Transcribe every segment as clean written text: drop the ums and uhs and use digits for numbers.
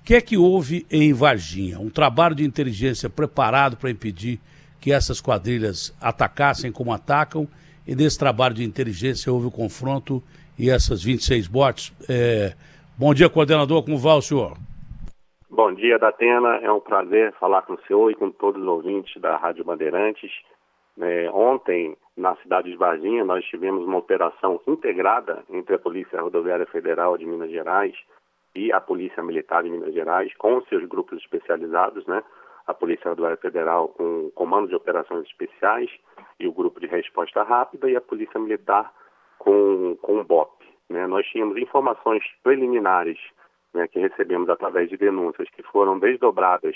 que é que houve em Varginha? Um trabalho de inteligência preparado para impedir que essas quadrilhas atacassem como atacam, e nesse trabalho de inteligência houve o confronto e essas 26 mortes. Bom dia, coordenador, como vai o senhor? Bom dia, Datena, é um prazer falar com o senhor e com todos os ouvintes da Rádio Bandeirantes. Ontem, na cidade de Varginha, nós tivemos uma operação integrada entre a Polícia Rodoviária Federal de Minas Gerais e a Polícia Militar de Minas Gerais, com seus grupos especializados, né? A Polícia Rodoviária Federal com o Comando de Operações Especiais e o Grupo de Resposta Rápida, e a Polícia Militar com o BOP. Né? Nós tínhamos informações preliminares, né, que recebemos através de denúncias que foram desdobradas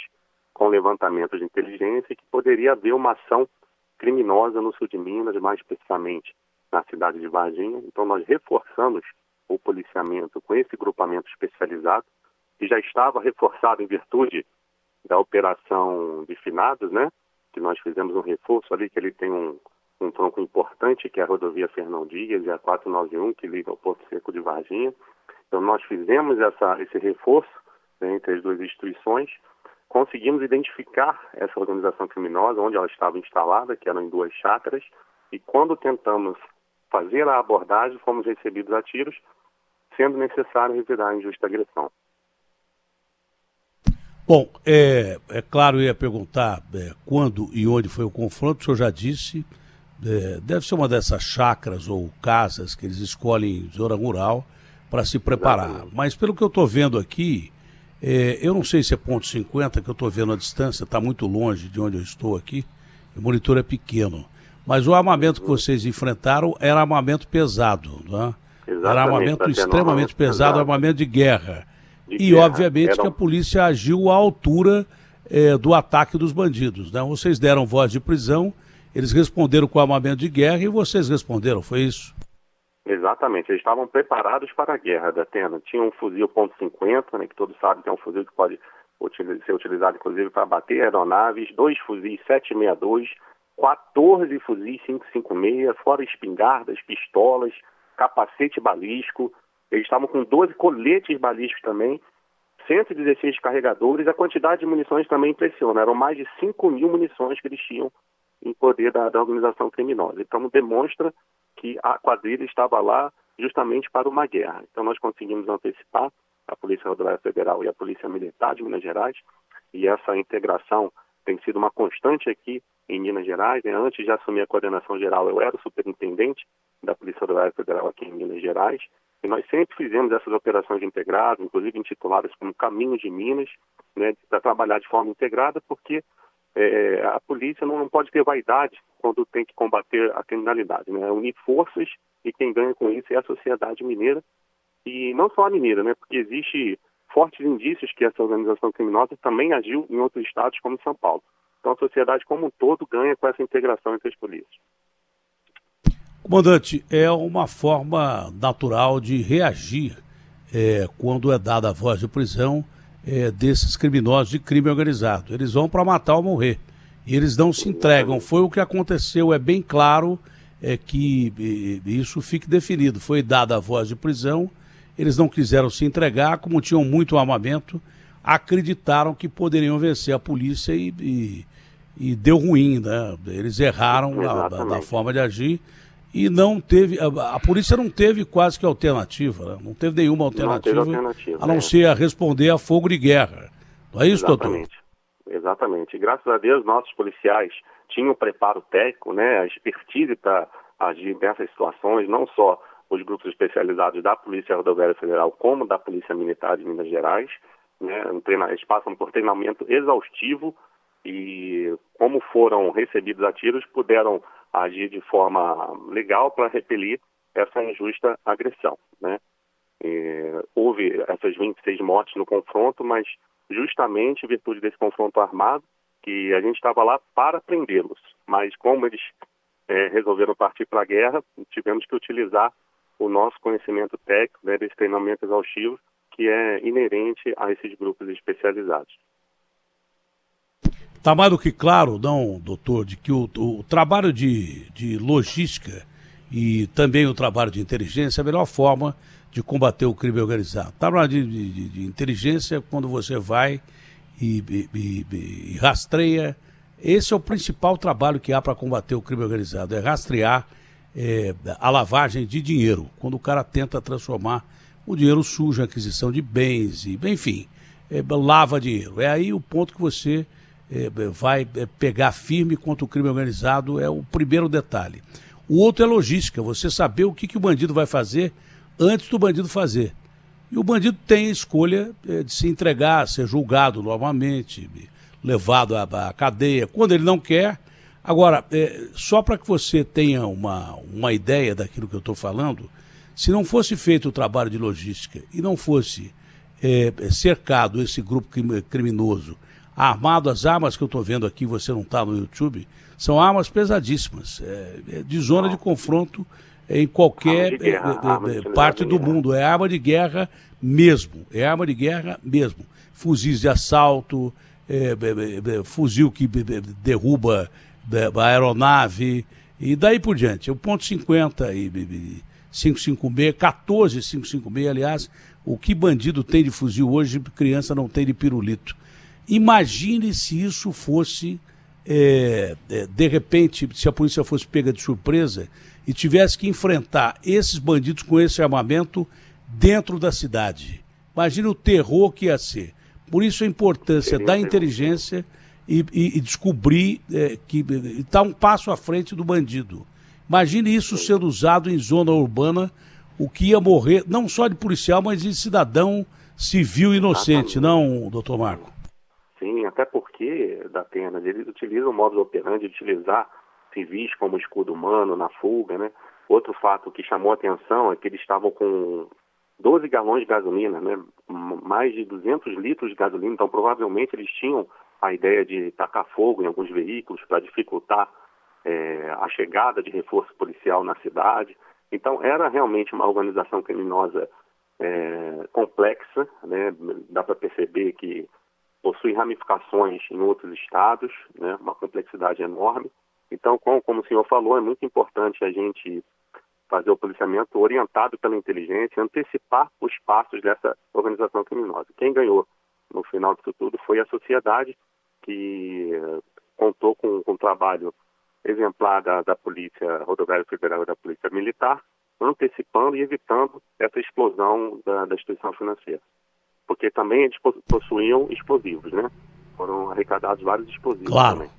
com levantamentos de inteligência, que poderia haver uma ação criminosa no sul de Minas, mais especificamente na cidade de Varginha. Então nós reforçamos o policiamento com esse grupamento especializado, que já estava reforçado em virtude da operação de finados, né? Que nós fizemos um reforço ali, que ele tem um tronco importante, que é a rodovia Fernão Dias e a 491, que liga ao Porto Seco de Varginha. Então nós fizemos esse reforço, né, entre as duas instituições, conseguimos identificar essa organização criminosa, onde ela estava instalada, que eram em 2 chácaras, e quando tentamos fazer a abordagem, fomos recebidos a tiros, sendo necessário revidar a injusta agressão. Bom, é claro, eu ia perguntar quando e onde foi o confronto, o senhor já disse, deve ser uma dessas chácaras ou casas que eles escolhem em zona rural para se preparar. Exatamente. Mas pelo que eu estou vendo aqui, eu não sei se é ponto .50, que eu estou vendo a distância, está muito longe de onde eu estou aqui, o monitor é pequeno, mas o armamento que vocês enfrentaram era armamento pesado, né? Era armamento extremamente pesado, armamento de guerra. E, obviamente, que a polícia agiu à altura do ataque dos bandidos, né? Vocês deram voz de prisão, eles responderam com armamento de guerra e vocês responderam, foi isso? Exatamente, eles estavam preparados para a guerra, Datena. Tinha um fuzil .50, né, que todos sabem que é um fuzil que pode ser utilizado, inclusive, para bater aeronaves, 2 fuzis 7,62, 14 fuzis 5,56, fora espingardas, pistolas, capacete balístico. Eles estavam com 12 coletes balísticos também, 116 carregadores. A quantidade de munições também impressiona. Eram mais de 5.000 munições que eles tinham em poder da organização criminosa. Então demonstra que a quadrilha estava lá justamente para uma guerra. Então nós conseguimos antecipar a Polícia Rodoviária Federal e a Polícia Militar de Minas Gerais, e essa integração tem sido uma constante aqui em Minas Gerais. Né? Antes de assumir a coordenação geral, eu era o superintendente da Polícia Rodoviária Federal aqui em Minas Gerais, e nós sempre fizemos essas operações integradas, inclusive intituladas como Caminhos de Minas, né, para trabalhar de forma integrada, porque a polícia não pode ter vaidade quando tem que combater a criminalidade, né? Unir forças, e quem ganha com isso é a sociedade mineira, e não só a mineira, né? Porque existe fortes indícios que essa organização criminosa também agiu em outros estados, como São Paulo. Então a sociedade como um todo ganha com essa integração entre as polícias. Comandante, é uma forma natural de reagir quando é dada a voz de prisão desses criminosos de crime organizado. Eles vão para matar ou morrer. E eles não se entregam. Foi o que aconteceu, é bem claro que isso fique definido. Foi dada a voz de prisão, eles não quiseram se entregar, como tinham muito armamento, acreditaram que poderiam vencer a polícia e deu ruim, né? Eles erraram na forma de agir. E não teve, a polícia não teve quase que alternativa, né? Não teve nenhuma alternativa, a não ser a responder a fogo de guerra. Não é isso, doutor? Exatamente. Graças a Deus, nossos policiais tinham preparo técnico, né, a expertise para agir nessas situações, não só os grupos especializados da Polícia Rodoviária Federal, como da Polícia Militar de Minas Gerais, né? Eles passam por treinamento exaustivo e, como foram recebidos a tiros, puderam agir de forma legal para repelir essa injusta agressão, né? Houve essas 26 mortes no confronto, mas justamente em virtude desse confronto armado, que a gente estava lá para prendê-los. Mas como eles resolveram partir para a guerra, tivemos que utilizar o nosso conhecimento técnico, né, desse treinamento exaustivo, que é inerente a esses grupos especializados. Está mais do que claro, não, doutor, de que o trabalho de logística e também o trabalho de inteligência é a melhor forma de combater o crime organizado. Está na área de inteligência, quando você vai e rastreia. Esse é o principal trabalho que há para combater o crime organizado, é rastrear a lavagem de dinheiro, quando o cara tenta transformar o dinheiro sujo em aquisição de bens, enfim, lava dinheiro. É aí o ponto que você vai pegar firme contra o crime organizado, é o primeiro detalhe. O outro é logística, você saber o que o bandido vai fazer antes do bandido fazer. E o bandido tem a escolha de se entregar, ser julgado novamente, levado à cadeia, quando ele não quer. Agora, só para que você tenha uma ideia daquilo que eu estou falando, se não fosse feito o trabalho de logística e não fosse cercado esse grupo criminoso, armado, as armas que eu estou vendo aqui, você não está no YouTube, são armas pesadíssimas, de zona de confronto em qualquer parte do mundo. É arma de guerra mesmo, Fuzis de assalto, fuzil que derruba a aeronave e daí por diante. O ponto .50 e 5.56, 14.556, aliás, o que bandido tem de fuzil hoje, criança não tem de pirulito. Imagine se isso fosse, de repente, se a polícia fosse pega de surpresa e tivesse que enfrentar esses bandidos com esse armamento dentro da cidade. Imagine o terror que ia ser. Por isso a importância da inteligência e descobrir que está um passo à frente do bandido. Imagine isso sendo usado em zona urbana, o que ia morrer, não só de policial, mas de cidadão civil inocente, não, doutor Marco? Sim, até porque, Datena, eles utilizam o modus operandi de utilizar civis como escudo humano na fuga, né? Outro fato que chamou a atenção é que eles estavam com 12 galões de gasolina, né? Mais de 200 litros de gasolina, então provavelmente eles tinham a ideia de tacar fogo em alguns veículos para dificultar a chegada de reforço policial na cidade. Então era realmente uma organização criminosa complexa, né? Dá para perceber que possui ramificações em outros estados, né? Uma complexidade enorme. Então, como o senhor falou, é muito importante a gente fazer o policiamento orientado pela inteligência, antecipar os passos dessa organização criminosa. Quem ganhou no final disso tudo foi a sociedade, que contou com um trabalho exemplar da Polícia Rodoviária Federal e da Polícia Militar, antecipando e evitando essa explosão da instituição financeira. Porque também eles possuíam explosivos, né? Foram arrecadados vários explosivos também.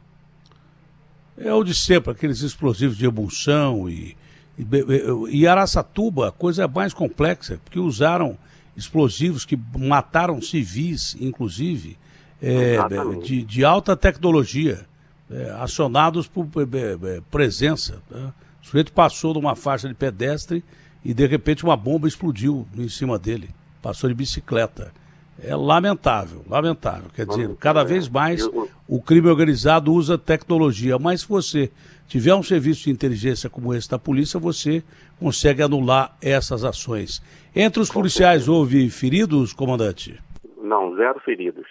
É o de sempre, aqueles explosivos de emulsão e Araçatuba, a coisa é mais complexa, porque usaram explosivos que mataram civis, inclusive, de alta tecnologia, acionados por presença. Né? O sujeito passou numa faixa de pedestre e, de repente, uma bomba explodiu em cima dele. Passou de bicicleta. É lamentável. Quer dizer, cada vez mais o crime organizado usa tecnologia, mas se você tiver um serviço de inteligência como esse da polícia, você consegue anular essas ações. Entre os policiais houve feridos, comandante? Não, zero feridos.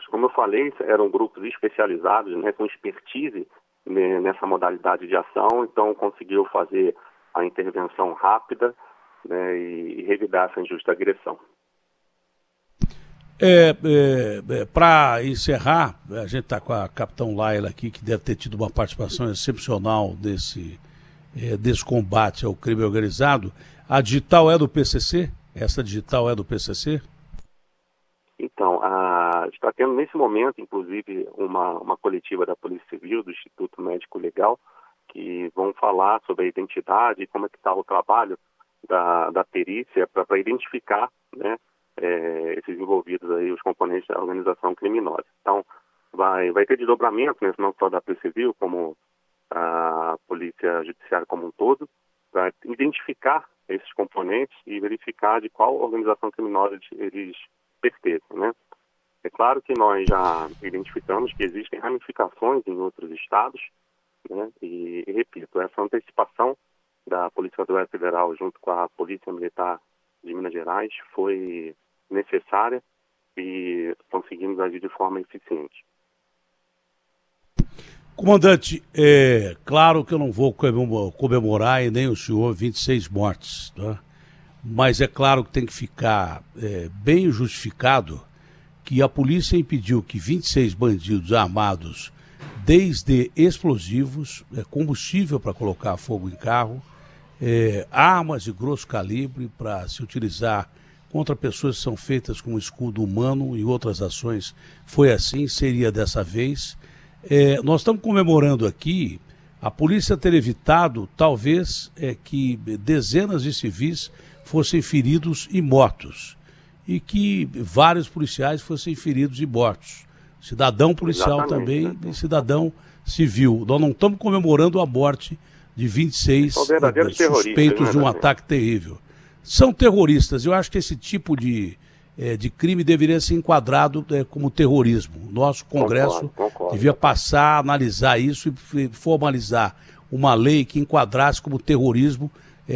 Como eu falei, eram grupos especializados, né, com expertise nessa modalidade de ação, então conseguiu fazer a intervenção rápida, né, e revidar essa injusta agressão. Para encerrar, a gente está com a capitão Laila aqui, que deve ter tido uma participação excepcional desse combate ao crime organizado. A digital é do PCC? Essa digital é do PCC? Então, está tendo nesse momento, inclusive, uma coletiva da Polícia Civil, do Instituto Médico Legal, que vão falar sobre a identidade e como é que está o trabalho da perícia para identificar, né, esses envolvidos aí, os componentes da organização criminosa. Então, vai ter desdobramento, né, não só da Polícia Civil, como a Polícia Judiciária como um todo, para identificar esses componentes e verificar de qual organização criminosa eles pertencem, né? É claro que nós já identificamos que existem ramificações em outros estados, né? E repito, essa antecipação da Polícia Rodoviária Federal junto com a Polícia Militar de Minas Gerais foi necessária e conseguimos agir de forma eficiente. Comandante, claro que eu não vou comemorar, e nem o senhor, 26 mortes, tá? mas é claro que tem que ficar bem justificado que a polícia impediu que 26 bandidos armados, desde explosivos, combustível para colocar fogo em carro, armas de grosso calibre para se utilizar contra pessoas que são feitas com escudo humano e outras ações, foi assim, seria dessa vez. Nós estamos comemorando aqui a polícia ter evitado, talvez, que dezenas de civis fossem feridos e mortos, e que vários policiais fossem feridos e mortos. Cidadão policial também e cidadão civil. Nós não estamos comemorando a morte de 26 suspeitos de um ataque terrível. São terroristas. Eu acho que esse tipo de crime deveria ser enquadrado como terrorismo. Nosso Congresso devia passar a analisar isso e formalizar uma lei que enquadrasse como terrorismo,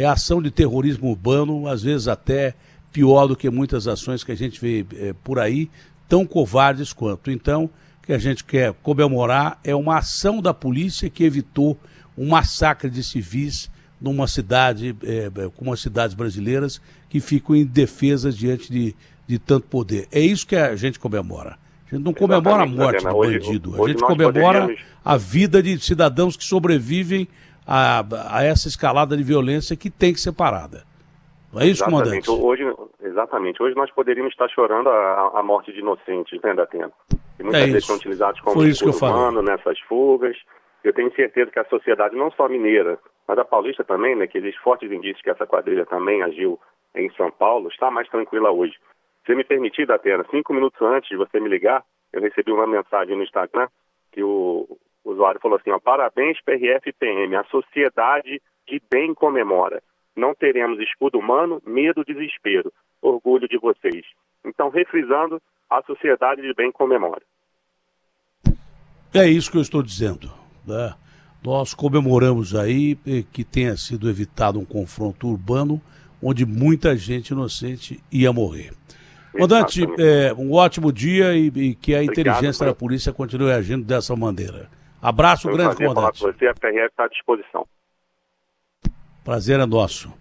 ação de terrorismo urbano, às vezes até pior do que muitas ações que a gente vê por aí, tão covardes quanto. Então, o que a gente quer comemorar é uma ação da polícia que evitou um massacre de civis numa cidade, como as cidades brasileiras, que ficam indefesas diante de tanto poder. É isso que a gente comemora. A gente não comemora a morte do bandido, a gente comemora a vida de cidadãos que sobrevivem a essa escalada de violência que tem que ser parada. Não é isso, comandante? Exatamente. Hoje nós poderíamos estar chorando a morte de inocentes, né, Datena? E muitas vezes são utilizados como escudo humano nessas fugas. Eu tenho certeza que a sociedade, não só mineira, mas a paulista também, né, que existem fortes indícios que essa quadrilha também agiu em São Paulo, está mais tranquila hoje. Se me permitir, Datena, 5 minutos antes de você me ligar, eu recebi uma mensagem no Instagram que o usuário falou assim, parabéns PRF e PM, a sociedade de bem comemora. Não teremos escudo humano, medo, desespero. Orgulho de vocês. Então, refrisando, a sociedade de bem comemora. É isso que eu estou dizendo, né? Nós comemoramos aí que tenha sido evitado um confronto urbano onde muita gente inocente ia morrer. Comandante, um ótimo dia e que a inteligência da polícia continue agindo dessa maneira. Abraço grande, comandante. Falar com você, a PRF está à disposição. Prazer é nosso.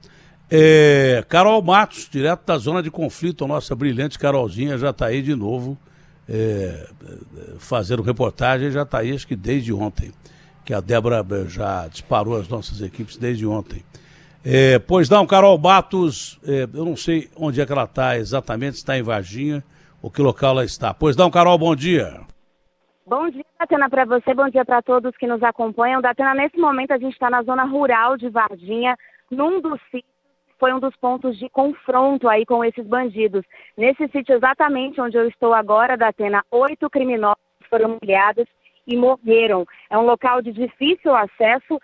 Carol Matos, direto da zona de conflito, a nossa brilhante Carolzinha já está aí de novo fazendo reportagem, já está aí acho que desde ontem, que a Débora já disparou as nossas equipes desde ontem. Pois não, Carol Matos, eu não sei onde é que ela está exatamente, se está em Varginha ou que local ela está. Pois não, Carol, bom dia. Bom dia, Datena, para você, bom dia para todos que nos acompanham. Datena, nesse momento a gente está na zona rural de Varginha, num dos sítios, foi um dos pontos de confronto aí com esses bandidos. Nesse sítio exatamente onde eu estou agora, Datena, 8 criminosos foram baleados e morreram. É um local de difícil acesso.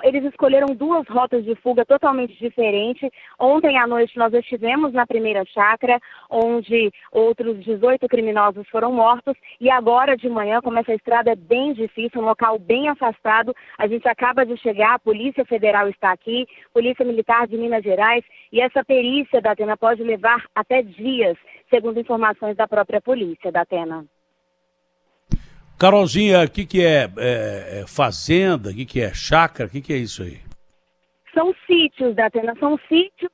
Eles escolheram 2 rotas de fuga totalmente diferentes. Ontem à noite nós estivemos na primeira chácara, onde outros 18 criminosos foram mortos. E agora de manhã, como essa estrada é bem difícil, um local bem afastado, a gente acaba de chegar, a Polícia Federal está aqui, Polícia Militar de Minas Gerais, e essa perícia, Datena, pode levar até dias, segundo informações da própria polícia, Datena. Carolzinha, o que é fazenda, o que é chácara, o que é isso aí? São sítios, Datena, são sítios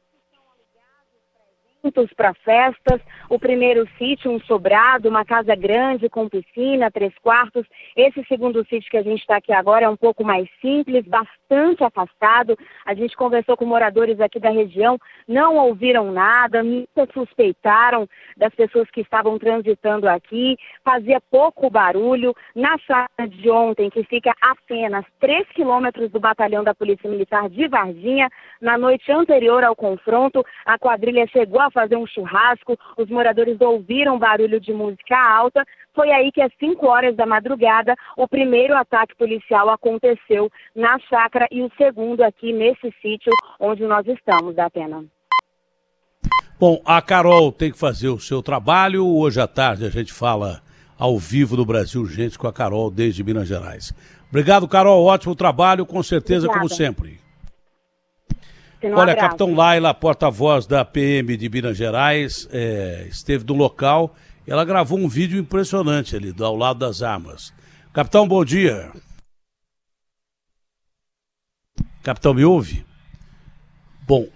para festas. O primeiro sítio, um sobrado, uma casa grande com piscina, 3 quartos. Esse segundo sítio que a gente está aqui agora é um pouco mais simples, bastante afastado. A gente conversou com moradores aqui da região, não ouviram nada, nunca suspeitaram das pessoas que estavam transitando aqui, fazia pouco barulho. Na chácara de ontem, que fica apenas 3 quilômetros do batalhão da Polícia Militar de Varginha, na noite anterior ao confronto, a quadrilha chegou a fazer um churrasco, os moradores ouviram barulho de música alta. Foi aí que às 5 horas da madrugada o primeiro ataque policial aconteceu na chácara e o segundo aqui nesse sítio onde nós estamos, Datena. Bom, a Carol tem que fazer o seu trabalho. Hoje à tarde a gente fala ao vivo do Brasil Urgente com a Carol desde Minas Gerais. Obrigado, Carol. Ótimo trabalho, com certeza, obrigada. Como sempre. Olha, a Capitão Laila, porta-voz da PM de Minas Gerais, esteve no local. Ela gravou um vídeo impressionante ali, ao lado das armas. Capitão, bom dia. Capitão, me ouve? Bom,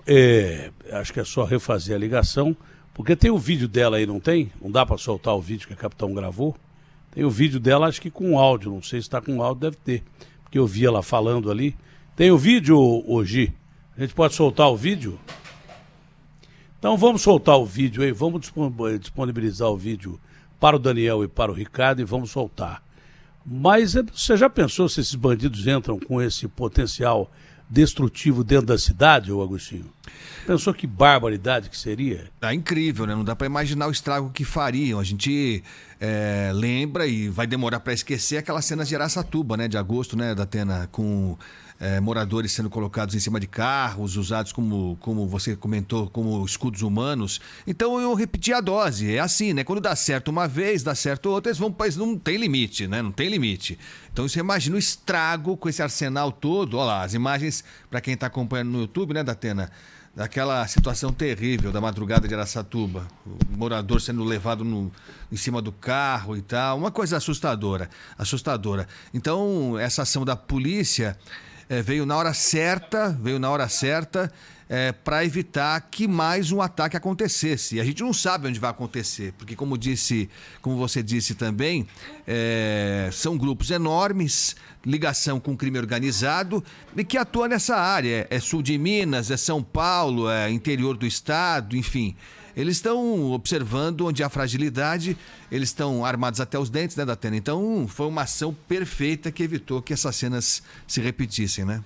acho que é só refazer a ligação, porque tem o vídeo dela aí, não tem? Não dá para soltar o vídeo que a capitão gravou? Tem o vídeo dela, acho que com áudio, não sei se está com áudio, deve ter, porque eu vi ela falando ali. Tem o vídeo, Gi? A gente pode soltar o vídeo? Então vamos soltar o vídeo aí, vamos disponibilizar o vídeo para o Daniel e para o Ricardo e vamos soltar. Mas você já pensou se esses bandidos entram com esse potencial destrutivo dentro da cidade, ô Agostinho? Pensou que barbaridade que seria? É incrível, né? Não dá para imaginar o estrago que fariam. A gente lembra e vai demorar para esquecer aquelas cenas de Araçatuba, né? De agosto, né, Datena? Com moradores sendo colocados em cima de carros, usados como você comentou, como escudos humanos. Então eu repeti a dose. É assim, né? Quando dá certo uma vez, dá certo outra, eles vão para país. Não tem limite, né? Não tem limite. Então você imagina o estrago com esse arsenal todo. Olha lá, as imagens, para quem está acompanhando no YouTube, né, Datena? Daquela situação terrível da madrugada de Araçatuba, o morador sendo levado em cima do carro e tal, uma coisa assustadora. Então, essa ação da polícia veio na hora certa para evitar que mais um ataque acontecesse. E a gente não sabe onde vai acontecer, porque como você disse também, são grupos enormes, ligação com crime organizado e que atua nessa área. É sul de Minas, é São Paulo, é interior do estado, enfim. Eles estão observando onde há fragilidade, eles estão armados até os dentes, né, Datena? Então, foi uma ação perfeita que evitou que essas cenas se repetissem, né?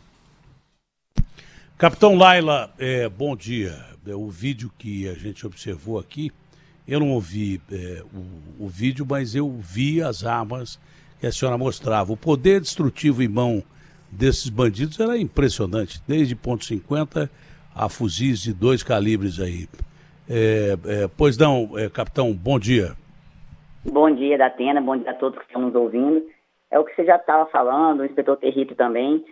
Capitão Laila, bom dia. O vídeo que a gente observou aqui, eu não ouvi o vídeo, mas eu vi as armas que a senhora mostrava. O poder destrutivo em mão desses bandidos era impressionante, desde .50 a fuzis de 2 calibres aí. Pois não, capitão, bom dia. Bom dia, Datena, bom dia a todos que estão nos ouvindo. É o que você já estava falando, o inspetor Territo também,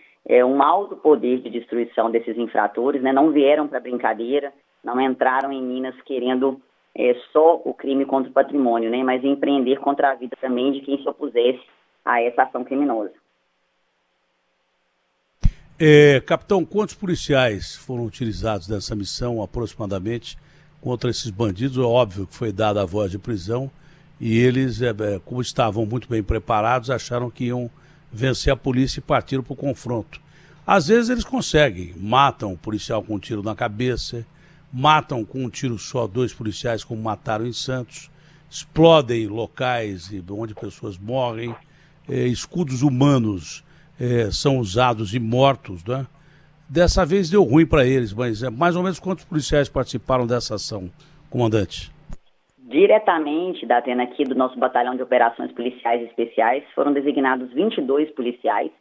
um alto poder de destruição desses infratores, né? Não vieram para brincadeira, não entraram em Minas querendo só o crime contra o patrimônio, né? Mas empreender contra a vida também de quem se opusesse a essa ação criminosa. Capitão, quantos policiais foram utilizados nessa missão aproximadamente contra esses bandidos? É óbvio que foi dada a voz de prisão e eles, como estavam muito bem preparados, acharam que iam vencer a polícia e partiram para o confronto. Às vezes eles conseguem, matam o policial com um tiro na cabeça, matam com um tiro só 2 policiais como mataram em Santos, explodem locais onde pessoas morrem, escudos humanos são usados e mortos, né? Dessa vez deu ruim para eles, mas mais ou menos quantos policiais participaram dessa ação, comandante? Diretamente da Atena aqui do nosso Batalhão de Operações Policiais Especiais, foram designados 22 policiais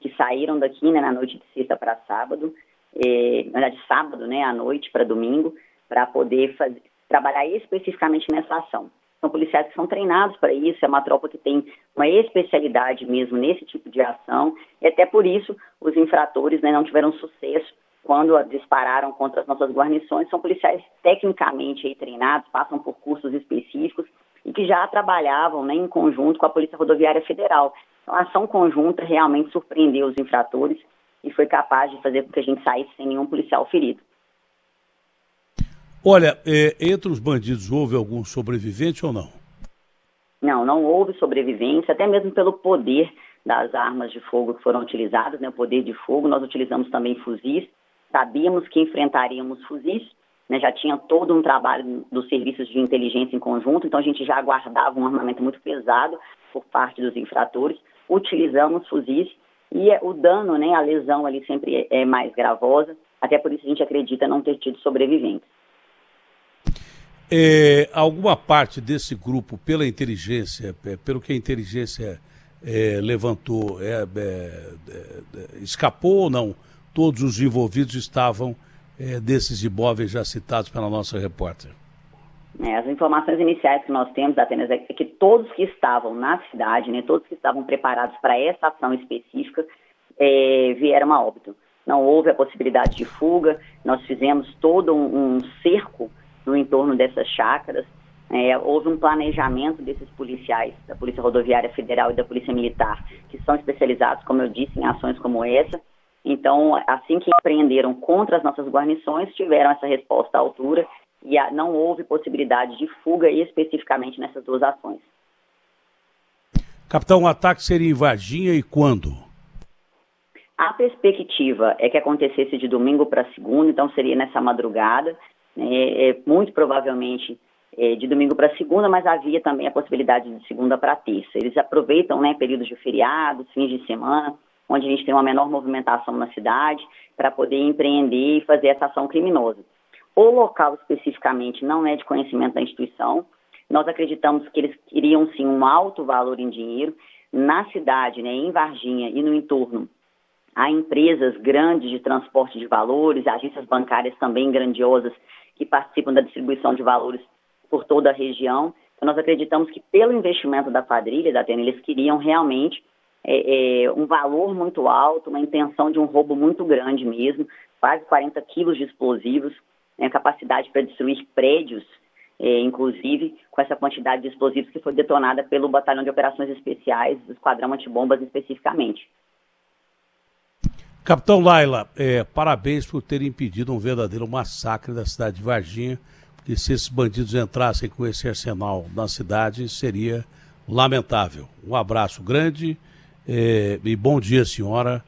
que saíram daqui, né, na noite de sexta para sábado, na verdade sábado, né, à noite para domingo, para poder trabalhar especificamente nessa ação. São policiais que são treinados para isso, é uma tropa que tem uma especialidade mesmo nesse tipo de ação, e até por isso os infratores, né, não tiveram sucesso quando dispararam contra as nossas guarnições. São policiais tecnicamente aí treinados, passam por cursos específicos e que já trabalhavam, né, em conjunto com a Polícia Rodoviária Federal. Então, a ação conjunta realmente surpreendeu os infratores e foi capaz de fazer com que a gente saísse sem nenhum policial ferido. Olha, entre os bandidos houve algum sobrevivente ou não? Não houve sobrevivência, até mesmo pelo poder das armas de fogo que foram utilizadas, né, o poder de fogo. Nós utilizamos também fuzis, sabíamos que enfrentaríamos fuzis, né, já tinha todo um trabalho dos serviços de inteligência em conjunto, então a gente já aguardava um armamento muito pesado por parte dos infratores, utilizamos fuzis e o dano, né, a lesão ali sempre é mais gravosa, até por isso a gente acredita não ter tido sobreviventes. Alguma parte desse grupo, pela inteligência, pelo que a inteligência levantou, escapou ou não? Todos os envolvidos estavam desses imóveis já citados pela nossa repórter. As informações iniciais que nós temos, Atenas, é que todos que estavam na cidade, né, todos que estavam preparados para essa ação específica, vieram a óbito. Não houve a possibilidade de fuga, nós fizemos todo um cerco no entorno dessas chácaras, houve um planejamento desses policiais, da Polícia Rodoviária Federal e da Polícia Militar, que são especializados, como eu disse, em ações como essa, Então, assim que empreenderam contra as nossas guarnições, tiveram essa resposta à altura e não houve possibilidade de fuga especificamente nessas 2 ações. Capitão, o ataque seria em Varginha e quando? A perspectiva é que acontecesse de domingo para segunda, então seria nessa madrugada, né, muito provavelmente de domingo para segunda, mas havia também a possibilidade de segunda para terça. Eles aproveitam, né, períodos de feriados, fins de semana, onde a gente tem uma menor movimentação na cidade, para poder empreender e fazer essa ação criminosa. O local especificamente não é de conhecimento da instituição. Nós acreditamos que eles queriam sim um alto valor em dinheiro. Na cidade, né, em Varginha e no entorno, há empresas grandes de transporte de valores, agências bancárias também grandiosas que participam da distribuição de valores por toda a região. Então, nós acreditamos que pelo investimento da quadrilha, da Atena, eles queriam realmente um valor muito alto, uma intenção de um roubo muito grande mesmo, quase 40 quilos de explosivos, né, capacidade para destruir prédios, inclusive com essa quantidade de explosivos que foi detonada pelo Batalhão de Operações Especiais, do Esquadrão Antibombas especificamente. Capitão Laila, parabéns por ter impedido um verdadeiro massacre da cidade de Varginha, porque se esses bandidos entrassem com esse arsenal na cidade, seria lamentável. Um abraço grande e bom dia, senhora.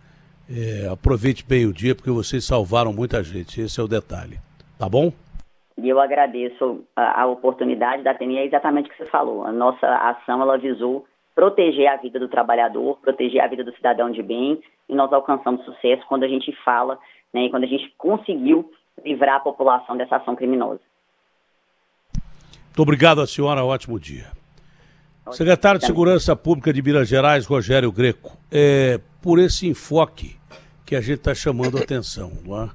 Aproveite bem o dia, porque vocês salvaram muita gente, esse é o detalhe. Tá bom? E eu agradeço a oportunidade da Atena, é exatamente o que você falou. A nossa ação, ela visou proteger a vida do trabalhador, proteger a vida do cidadão de bem, e nós alcançamos sucesso quando a gente fala, né, e quando a gente conseguiu livrar a população dessa ação criminosa. Muito obrigado à senhora, ótimo dia. Secretário de Segurança Pública de Minas Gerais, Rogério Greco, por esse enfoque que a gente está chamando a atenção, não é?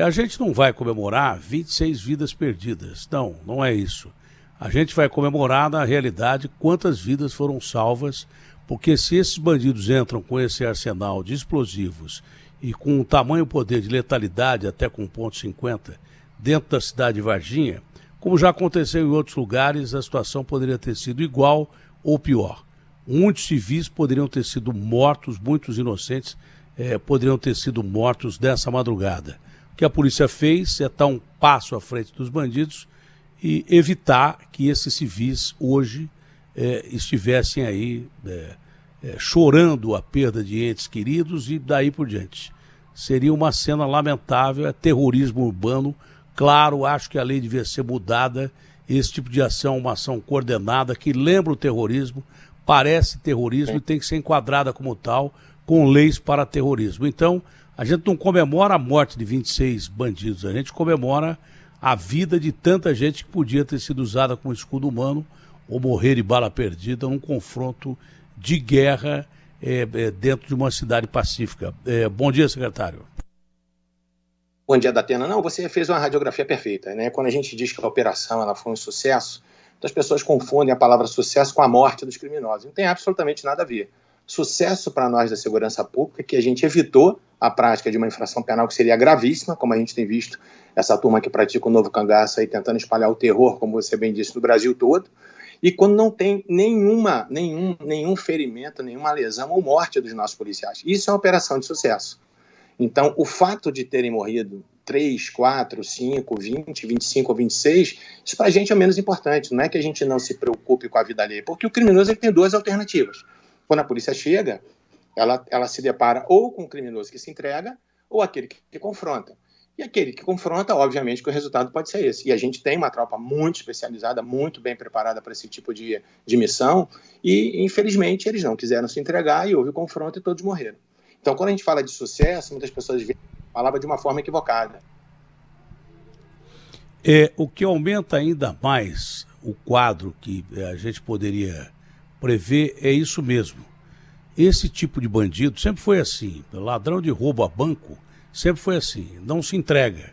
A gente não vai comemorar 26 vidas perdidas, não é isso. A gente vai comemorar, na realidade, quantas vidas foram salvas, porque se esses bandidos entram com esse arsenal de explosivos e com um tamanho poder de letalidade, até com .50, dentro da cidade de Varginha, como já aconteceu em outros lugares, a situação poderia ter sido igual ou pior. Muitos civis poderiam ter sido mortos, muitos inocentes poderiam ter sido mortos nessa madrugada. O que a polícia fez é estar um passo à frente dos bandidos e evitar que esses civis hoje estivessem aí chorando a perda de entes queridos e daí por diante. Seria uma cena lamentável, terrorismo urbano. Claro, acho que a lei devia ser mudada. Esse tipo de ação, uma ação coordenada que lembra o terrorismo, parece terrorismo e tem que ser enquadrada como tal, com leis para terrorismo. Então, a gente não comemora a morte de 26 bandidos, a gente comemora a vida de tanta gente que podia ter sido usada como escudo humano ou morrer de bala perdida num confronto de guerra dentro de uma cidade pacífica. Bom dia, secretário. Bom dia, Datena. Não, você fez uma radiografia perfeita, né? Quando a gente diz que a operação ela foi um sucesso, as pessoas confundem a palavra sucesso com a morte dos criminosos. Não tem absolutamente nada a ver. Sucesso para nós da segurança pública é que a gente evitou a prática de uma infração penal que seria gravíssima, como a gente tem visto essa turma que pratica o novo cangaço aí tentando espalhar o terror, como você bem disse, no Brasil todo, e quando não tem nenhum ferimento, nenhuma lesão ou morte dos nossos policiais. Isso é uma operação de sucesso. Então, o fato de terem morrido 3, 4, 5, 20, 25 ou 26, isso para a gente é o menos importante. Não é que a gente não se preocupe com a vida alheia, porque o criminoso ele tem 2 alternativas. Quando a polícia chega, ela se depara ou com o criminoso que se entrega ou aquele que confronta. E aquele que confronta, obviamente, que o resultado pode ser esse. E a gente tem uma tropa muito especializada, muito bem preparada para esse tipo de missão e, infelizmente, eles não quiseram se entregar e houve o confronto e todos morreram. Então, quando a gente fala de sucesso, muitas pessoas veem a palavra de uma forma equivocada. O que aumenta ainda mais o quadro que a gente poderia prever é isso mesmo. Esse tipo de bandido sempre foi assim. Ladrão de roubo a banco sempre foi assim. Não se entrega.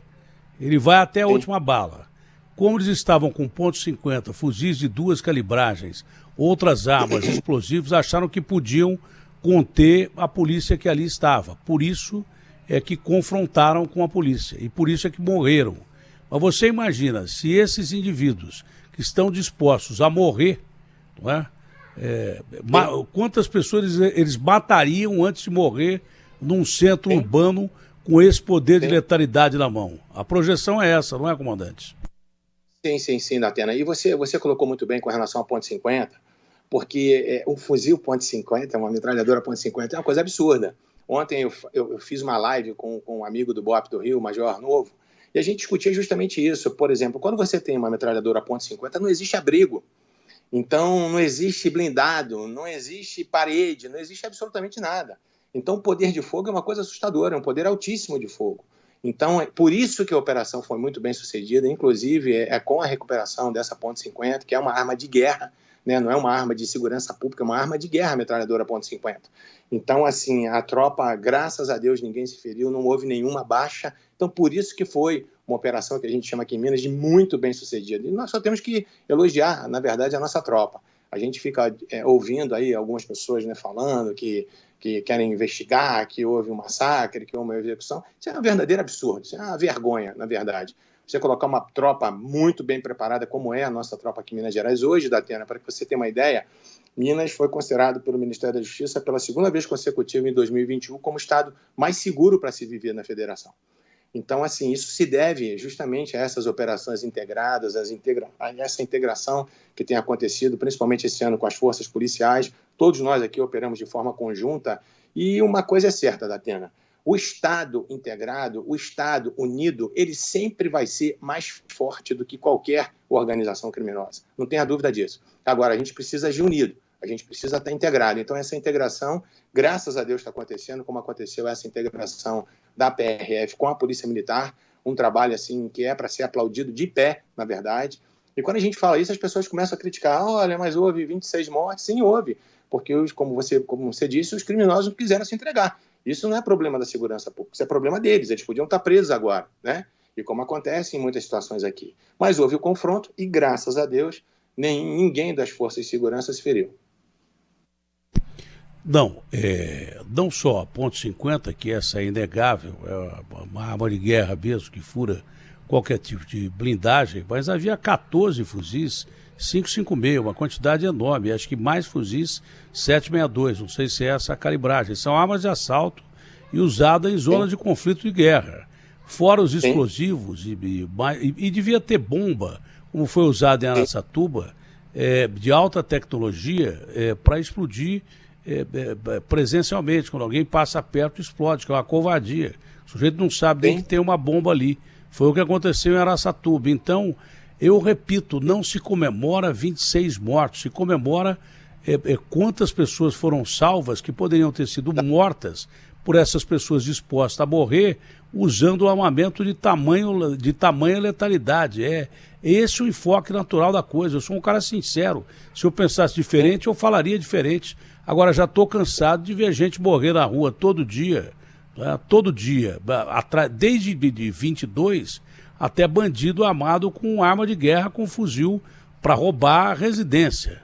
Ele vai até a última bala. Como eles estavam com .50, fuzis de 2 calibragens, outras armas, explosivos, acharam que podiam conter a polícia que ali estava. Por isso é que confrontaram com a polícia e por isso é que morreram. Mas você imagina, se esses indivíduos que estão dispostos a morrer, não é? Quantas pessoas eles matariam antes de morrer num centro urbano com esse poder de letalidade na mão. A projeção é essa, não é, comandante? Sim, Datena. E você colocou muito bem com relação ao ponto .50, porque um fuzil ponto .50, uma metralhadora ponto .50 é uma coisa absurda. Ontem eu fiz uma live com um amigo do BOP do Rio, Major Novo, e a gente discutia justamente isso. Por exemplo, quando você tem uma metralhadora ponto .50, não existe abrigo. Então, não existe blindado, não existe parede, não existe absolutamente nada. Então, o poder de fogo é uma coisa assustadora, é um poder altíssimo de fogo. Então, por isso que a operação foi muito bem sucedida, inclusive com a recuperação dessa ponto .50, que é uma arma de guerra, né? Não é uma arma de segurança pública, é uma arma de guerra, a metralhadora ponto .50. Então, assim, a tropa, graças a Deus, ninguém se feriu, não houve nenhuma baixa. Então, por isso que foi uma operação que a gente chama aqui em Minas de muito bem sucedida. E nós só temos que elogiar, na verdade, a nossa tropa. A gente fica ouvindo aí algumas pessoas, né, falando que querem investigar, que houve um massacre, que houve uma execução. Isso é um verdadeiro absurdo, isso é uma vergonha, na verdade. Você colocar uma tropa muito bem preparada, como é a nossa tropa aqui em Minas Gerais hoje, Datena, para que você tenha uma ideia, Minas foi considerado pelo Ministério da Justiça pela segunda vez consecutiva em 2021 como o estado mais seguro para se viver na federação. Então, assim, isso se deve justamente a essas operações integradas, a essa integração que tem acontecido, principalmente esse ano com as forças policiais. Todos nós aqui operamos de forma conjunta. E uma coisa é certa, Datena, o Estado integrado, o Estado unido, ele sempre vai ser mais forte do que qualquer organização criminosa. Não tenha dúvida disso. Agora, a gente precisa agir unido. A gente precisa estar integrado. Então, essa integração, graças a Deus, está acontecendo, como aconteceu essa integração da PRF com a Polícia Militar, um trabalho assim que é para ser aplaudido de pé, na verdade. E quando a gente fala isso, as pessoas começam a criticar, olha, mas houve 26 mortes. Sim, houve, porque, como você disse, os criminosos não quiseram se entregar. Isso não é problema da segurança pública, isso é problema deles, eles podiam estar presos agora, né? E como acontece em muitas situações aqui. Mas houve o confronto e, graças a Deus, ninguém das forças de segurança se feriu. Não só a ponto .50, que essa é inegável, é uma arma de guerra mesmo, que fura qualquer tipo de blindagem, mas havia 14 fuzis 5.56, uma quantidade enorme, acho que mais fuzis 7.62, não sei se é essa a calibragem. São armas de assalto e usadas em zonas de conflito e guerra. Fora os explosivos, e devia ter bomba, como foi usado em Araçatuba, de alta tecnologia, para explodir presencialmente, quando alguém passa perto explode, que é uma covardia. O sujeito não sabe nem que tem uma bomba ali. Foi o que aconteceu em Araçatuba. Então, eu repito, não se comemora 26 mortos, se comemora quantas pessoas foram salvas que poderiam ter sido mortas por essas pessoas dispostas a morrer usando o armamento de tamanha letalidade. É esse o enfoque natural da coisa. Eu sou um cara sincero. Se eu pensasse diferente, eu falaria diferente. Agora, já estou cansado de ver gente morrer na rua todo dia, né? Todo dia, desde 22 até bandido armado com arma de guerra, com fuzil, para roubar a residência.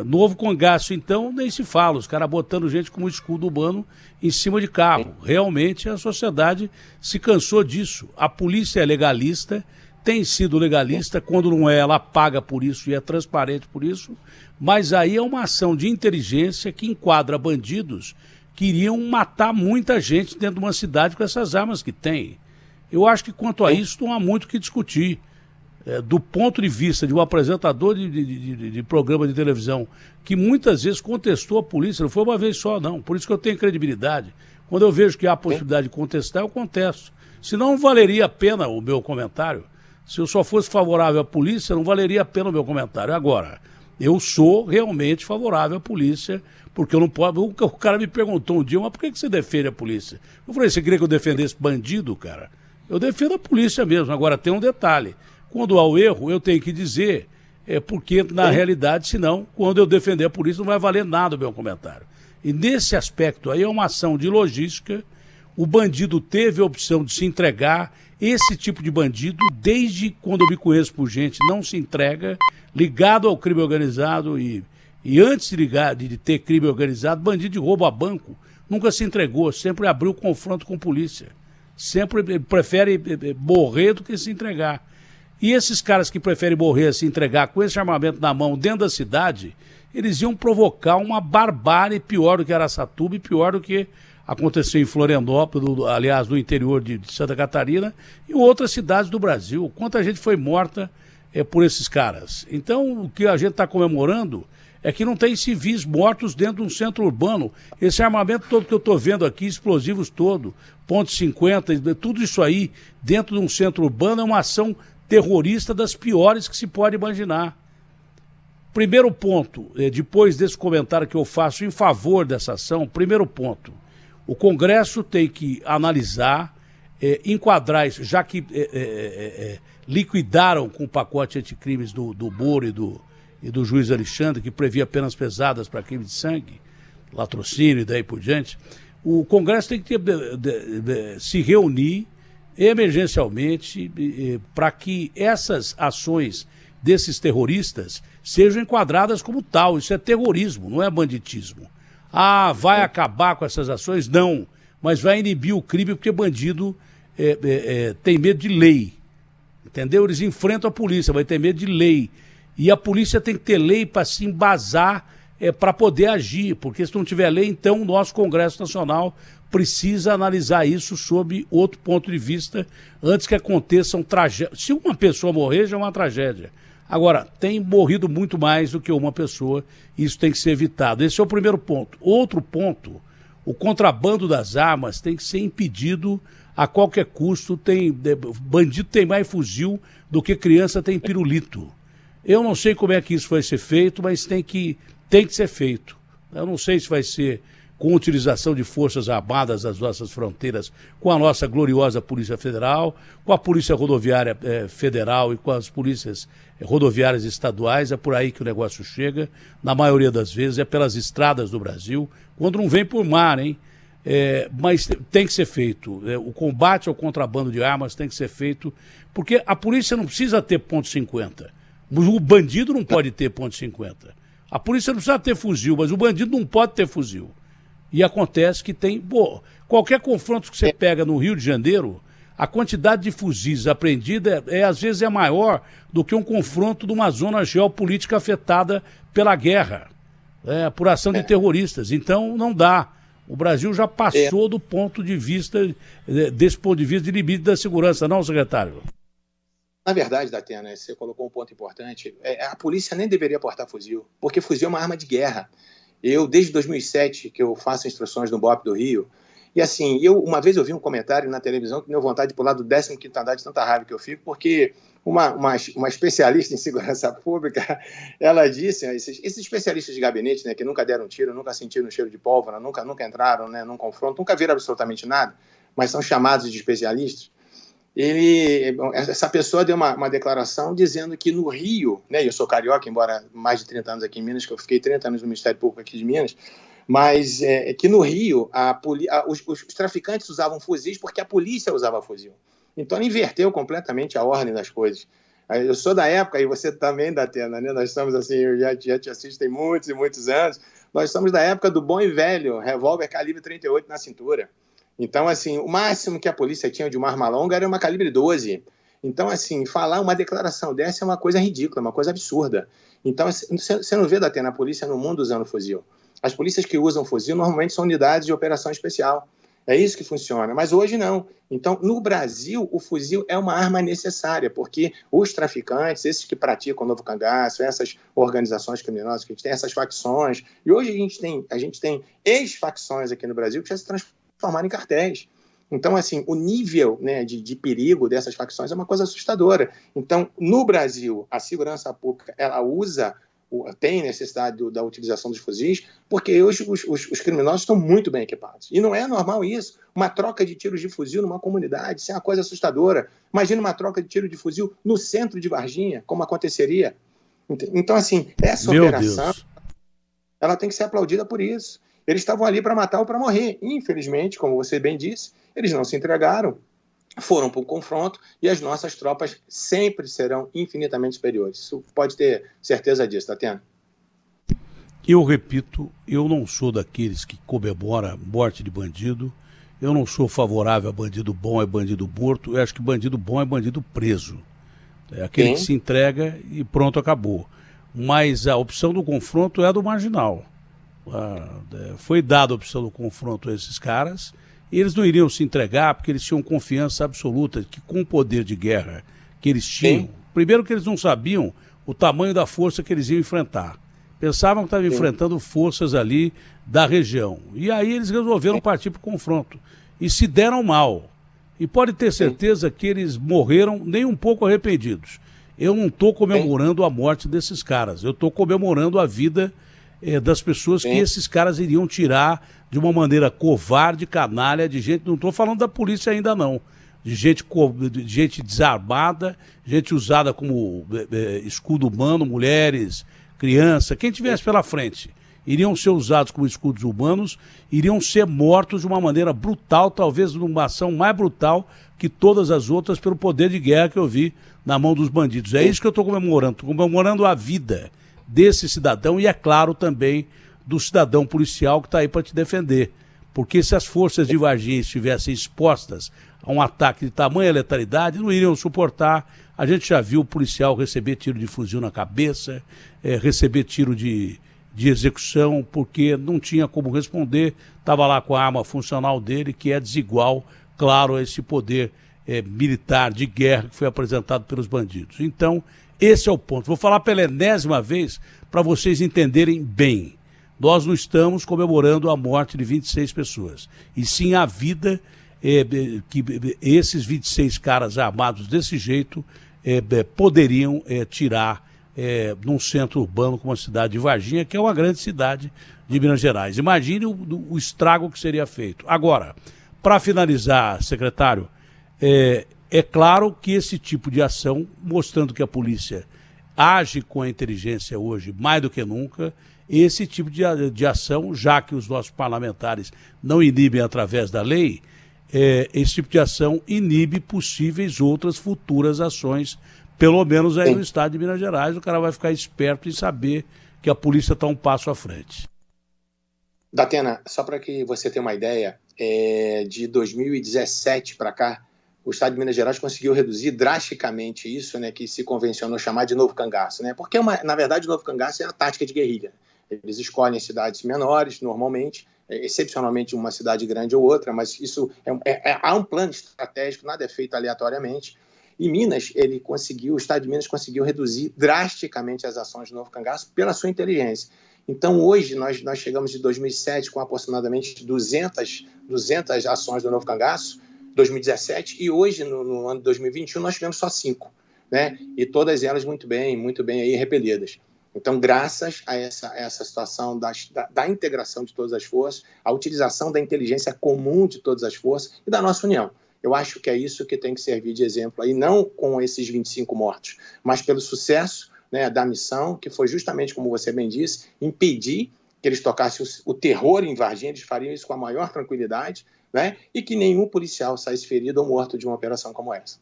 Novo Cangaço, então, nem se fala, os caras botando gente como escudo humano em cima de carro. Realmente a sociedade se cansou disso. A polícia é legalista, tem sido legalista, quando não é, ela paga por isso e é transparente por isso, mas aí é uma ação de inteligência que enquadra bandidos que iriam matar muita gente dentro de uma cidade com essas armas que tem. Eu acho que quanto a isso não há muito o que discutir. Do ponto de vista de um apresentador de programa de televisão que muitas vezes contestou a polícia, não foi uma vez só não, por isso que eu tenho credibilidade. Quando eu vejo que há a possibilidade de contestar, eu contesto. Senão não valeria a pena o meu comentário. Se eu só fosse favorável à polícia, não valeria a pena o meu comentário. Agora, eu sou realmente favorável à polícia, porque eu não posso... O cara me perguntou um dia, mas por que você defende a polícia? Eu falei, você queria que eu defendesse bandido, cara? Eu defendo a polícia mesmo. Agora, tem um detalhe. Quando há o erro, eu tenho que dizer, porque na realidade, senão, quando eu defender a polícia, não vai valer nada o meu comentário. E nesse aspecto aí é uma ação de logística. O bandido teve a opção de se entregar. Esse tipo de bandido, desde quando eu me conheço por gente, não se entrega, ligado ao crime organizado e antes de ter crime organizado, bandido de roubo a banco, nunca se entregou, sempre abriu confronto com polícia. Sempre prefere morrer do que se entregar. E esses caras que preferem morrer, se entregar com esse armamento na mão dentro da cidade, eles iam provocar uma barbárie pior do que Araçatuba e pior do que aconteceu em Florianópolis, aliás, no interior de Santa Catarina, e outras cidades do Brasil. Quanta gente foi morta por esses caras. Então, o que a gente está comemorando é que não tem civis mortos dentro de um centro urbano. Esse armamento todo que eu estou vendo aqui, explosivos todo, ponto .50, tudo isso aí dentro de um centro urbano é uma ação terrorista das piores que se pode imaginar. Primeiro ponto, depois desse comentário que eu faço em favor dessa ação, primeiro ponto, o Congresso tem que analisar, enquadrar isso, já que liquidaram com o pacote anticrimes do Moro e do juiz Alexandre, que previa penas pesadas para crime de sangue, latrocínio e daí por diante, o Congresso tem que se reunir emergencialmente para que essas ações desses terroristas sejam enquadradas como tal. Isso é terrorismo, não é banditismo. Ah, vai acabar com essas ações? Não, mas vai inibir o crime porque bandido tem medo de lei, entendeu? Eles enfrentam a polícia, mas tem medo de lei. E a polícia tem que ter lei para se embasar, para poder agir, porque se não tiver lei, então o nosso Congresso Nacional precisa analisar isso sob outro ponto de vista, antes que aconteçam tragédias. Se uma pessoa morrer, já é uma tragédia. Agora, tem morrido muito mais do que uma pessoa, e isso tem que ser evitado. Esse é o primeiro ponto. Outro ponto, o contrabando das armas tem que ser impedido a qualquer custo. Bandido tem mais fuzil do que criança tem pirulito. Eu não sei como é que isso vai ser feito, mas tem que ser feito. Eu não sei se vai ser com utilização de forças armadas das nossas fronteiras, com a nossa gloriosa Polícia Federal, com a Polícia Rodoviária Federal e com as polícias rodoviárias estaduais. É por aí que o negócio chega. Na maioria das vezes é pelas estradas do Brasil, quando não vem por mar, hein? Mas tem que ser feito. O combate ao contrabando de armas tem que ser feito, porque a polícia não precisa ter ponto .50. O bandido não pode ter ponto .50. A polícia não precisa ter fuzil, mas o bandido não pode ter fuzil. E acontece que tem... qualquer confronto que você pega no Rio de Janeiro, a quantidade de fuzis apreendida às vezes é maior do que um confronto de uma zona geopolítica afetada pela guerra, por ação de terroristas. Então não dá. O Brasil já passou do ponto de vista, desse ponto de vista de limite da segurança, não, secretário? Na verdade, Datena, você colocou um ponto importante. A polícia nem deveria portar fuzil, porque fuzil é uma arma de guerra. Eu, desde 2007, que eu faço instruções no BOP do Rio, e assim, uma vez eu vi um comentário na televisão que me deu vontade de pular do 15º andar de tanta raiva que eu fico, porque uma especialista em segurança pública, ela disse, esses especialistas de gabinete, né, que nunca deram tiro, nunca sentiram um cheiro de pólvora, nunca entraram, né, num confronto, nunca viram absolutamente nada, mas são chamados de especialistas. Essa pessoa deu uma declaração dizendo que no Rio, né, eu sou carioca, embora mais de 30 anos aqui em Minas, que eu fiquei 30 anos no Ministério Público aqui de Minas, mas que no Rio os traficantes usavam fuzis porque a polícia usava fuzil. Então ela inverteu completamente a ordem das coisas. Eu sou da época, e você também, Datena, né? Nós estamos assim, eu já te assisto tem muitos e muitos anos, nós somos da época do bom e velho revólver calibre 38 na cintura. Então, assim, o máximo que a polícia tinha de uma arma longa era uma calibre 12. Então, assim, falar uma declaração dessa é uma coisa ridícula, uma coisa absurda. Então, você não vê, Datena, a polícia no mundo usando fuzil. As polícias que usam fuzil normalmente são unidades de operação especial. É isso que funciona, mas hoje não. Então, no Brasil, o fuzil é uma arma necessária, porque os traficantes, esses que praticam o novo cangaço, essas organizações criminosas que a gente tem, essas facções, e hoje a gente tem ex-facções aqui no Brasil que já se transformaram em cartéis. Então, assim, o nível, né, de perigo dessas facções é uma coisa assustadora. Então, no Brasil, a segurança pública, ela tem necessidade da utilização dos fuzis, porque hoje os criminosos estão muito bem equipados. E não é normal isso. Uma troca de tiros de fuzil numa comunidade, isso é uma coisa assustadora. Imagina uma troca de tiro de fuzil no centro de Varginha, como aconteceria. Então, assim, essa operação, ela tem que ser aplaudida por isso. Eles estavam ali para matar ou para morrer. Infelizmente, como você bem disse, eles não se entregaram, foram para o confronto, e as nossas tropas sempre serão infinitamente superiores. Isso pode ter certeza disso, Datena. Eu repito, eu não sou daqueles que comemora morte de bandido, eu não sou favorável a bandido bom é bandido morto, eu acho que bandido bom é bandido preso. É aquele que se entrega e pronto, acabou. Mas a opção do confronto é a do marginal. Foi dada a opção do confronto a esses caras, e eles não iriam se entregar porque eles tinham confiança absoluta que com o poder de guerra que eles tinham, primeiro que eles não sabiam o tamanho da força que eles iam enfrentar. Pensavam que estavam enfrentando forças ali da região. E aí eles resolveram partir para o confronto. E se deram mal. E pode ter certeza que eles morreram nem um pouco arrependidos. Eu não estou comemorando a morte desses caras. Eu estou comemorando a vida das pessoas que esses caras iriam tirar de uma maneira covarde, canalha, de gente... Não estou falando da polícia ainda não. De gente desarmada, gente usada como escudo humano, mulheres, criança, quem tivesse pela frente. Iriam ser usados como escudos humanos, iriam ser mortos de uma maneira brutal, talvez numa ação mais brutal que todas as outras, pelo poder de guerra que eu vi na mão dos bandidos. É isso que eu estou comemorando. Estou comemorando a vida desse cidadão e, é claro, também do cidadão policial que está aí para te defender. Porque se as forças de Varginha estivessem expostas a um ataque de tamanha letalidade, não iriam suportar. A gente já viu o policial receber tiro de fuzil na cabeça, receber tiro de execução, porque não tinha como responder, estava lá com a arma funcional dele, que é desigual, claro, a esse poder militar de guerra que foi apresentado pelos bandidos. Então, esse é o ponto. Vou falar pela enésima vez para vocês entenderem bem. Nós não estamos comemorando a morte de 26 pessoas, e sim a vida que esses 26 caras armados desse jeito poderiam tirar num centro urbano como a cidade de Varginha, que é uma grande cidade de Minas Gerais. Imagine o estrago que seria feito. Agora, para finalizar, secretário, é claro que esse tipo de ação, mostrando que a polícia age com a inteligência hoje mais do que nunca, esse tipo de ação, já que os nossos parlamentares não inibem através da lei, esse tipo de ação inibe possíveis outras futuras ações, pelo menos aí no estado de Minas Gerais. O cara vai ficar esperto em saber que a polícia está um passo à frente. Datena, só para que você tenha uma ideia, de 2017 para cá, o estado de Minas Gerais conseguiu reduzir drasticamente isso, né, que se convencionou chamar de novo cangaço, né? Porque, na verdade, o novo cangaço é a tática de guerrilha. Eles escolhem cidades menores, normalmente, excepcionalmente uma cidade grande ou outra, mas isso há um plano estratégico, nada é feito aleatoriamente. E Minas, o estado de Minas conseguiu reduzir drasticamente as ações do novo cangaço pela sua inteligência. Então, hoje, nós chegamos de 2007 com aproximadamente 200 ações do novo cangaço, 2017, e hoje, no ano de 2021, nós tivemos só 5, né? E todas elas muito bem aí repelidas. Então, graças a essa situação da integração de todas as forças, a utilização da inteligência comum de todas as forças e da nossa união. Eu acho que é isso que tem que servir de exemplo aí, não com esses 25 mortos, mas pelo sucesso, né, da missão, que foi justamente, como você bem disse, impedir que eles tocassem o terror em Varginha. Eles fariam isso com a maior tranquilidade, né, e que nenhum policial saísse ferido ou morto de uma operação como essa.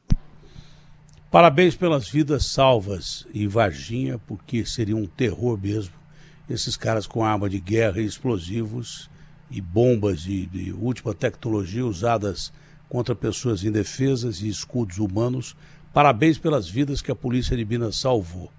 Parabéns pelas vidas salvas em Varginha, porque seria um terror mesmo. Esses caras com arma de guerra e explosivos e bombas de última tecnologia usadas contra pessoas indefesas e escudos humanos. Parabéns pelas vidas que a Polícia de Minas salvou.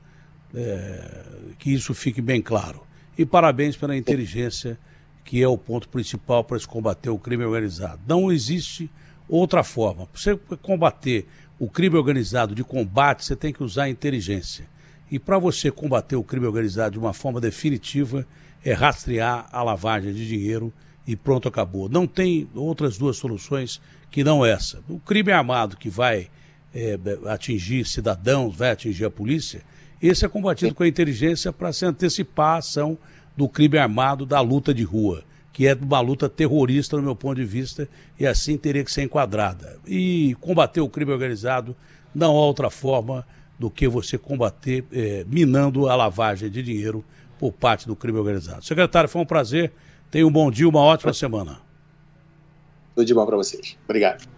Que isso fique bem claro. E parabéns pela inteligência, que é o ponto principal para se combater o crime organizado. Não existe outra forma. Para você combater o crime organizado de combate, você tem que usar a inteligência. E para você combater o crime organizado de uma forma definitiva, é rastrear a lavagem de dinheiro e pronto, acabou. Não tem outras duas soluções que não essa. O crime armado que vai atingir cidadãos, vai atingir a polícia, esse é combatido com a inteligência para se antecipar a ação do crime armado da luta de rua, que é uma luta terrorista no meu ponto de vista, e assim teria que ser enquadrada. E combater o crime organizado não há outra forma do que você combater minando a lavagem de dinheiro por parte do crime organizado. Secretário, foi um prazer. Tenha um bom dia, uma ótima semana. Tudo de bom para vocês. Obrigado.